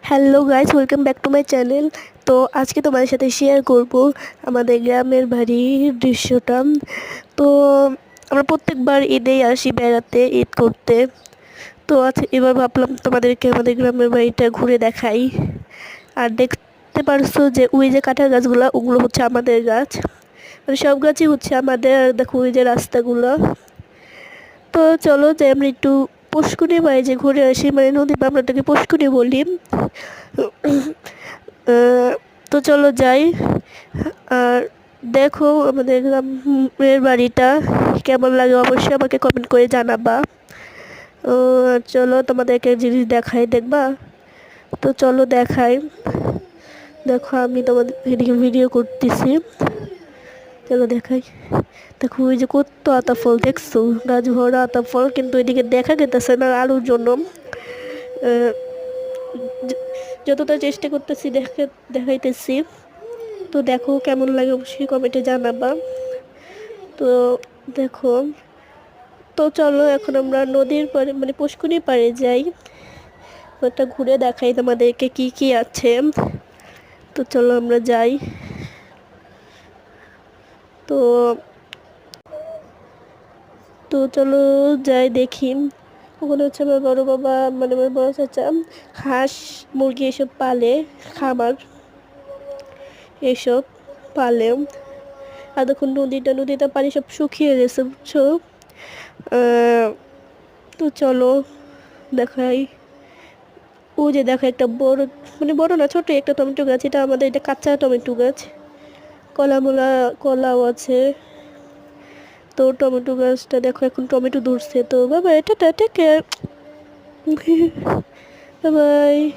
Hello guys, welcome back to my channel. তো আজকে তোমাদের সাথে শেয়ার করব আমাদের গ্রামের বাড়ির দৃশ্যটা। তো আমরা প্রত্যেকবার ঈদেই আসি বেড়াতে, ঈদ করতে। তো আজ এবার ভাবলাম তোমাদেরকে আমাদের গ্রামের বাড়িটা ঘুরে দেখাই। আর দেখতে পারছো যে ওই যে কাঁঠাল গাছগুলো, ওগুলো হচ্ছে আমাদের গাছ। মানে সব গাছই হচ্ছে আমাদের। আর দেখো ওই যে রাস্তাগুলো। তো চলো যে আমরা একটু পুষ্কুনি বাড়ি যে ঘুরে আসি, মানে নদী বা আমরা ওটাকে পুষ্কুনি বলি। তো চলো যাই। আর দেখো আমাদের গ্রামের বাড়িটা কেমন লাগে অবশ্যই আমাকে কমেন্ট করে জানাবা। আর চলো তোমাদেরকে জিনিস দেখাই, দেখবা? তো চলো দেখাই। দেখো আমি তোমাদের এদিকে ভিডিও করতেছি, চলো দেখাই। দেখো ওই যে কত আতা ফল, দেখছো? গাছ ভরা আতা ফল, কিন্তু এদিকে দেখা যেতেছে না আলুর জন্য। আহ, যতটা চেষ্টা করতেছি দেখাইতেছি। তো দেখো কেমন লাগে অবশ্যই কমেন্টে জানাবা। তো দেখো, তো চলো এখন আমরা নদীর পাড়ে মানে পুষ্করির পাড়ে যাই। ওটা ঘুরে দেখাই তোমাদেরকে কি কি আছে। তো চলো আমরা যাই। তো তো চলো যাই দেখি। ওখানে হচ্ছে আমার বড় বাবা, মানে আমার বড় চাচা হাঁস মুরগি এসব পালে, খামার এসব পালে। আর দেখুন নদীতে পানি সব শুকিয়ে গেছে, বুঝছো? আহ, তো চলো দেখাই। ও যে দেখো একটা বড়, মানে বড় না ছোট একটা টমেটো গাছ, এটা আমাদের, এটা কাঁচা টমেটো গাছ। কলাও আছে। তো টমেটো গাছটা দেখো এখন টমেটো ধরছে। তো বাবা, এটা টেক কেয়ার, বাই বাই।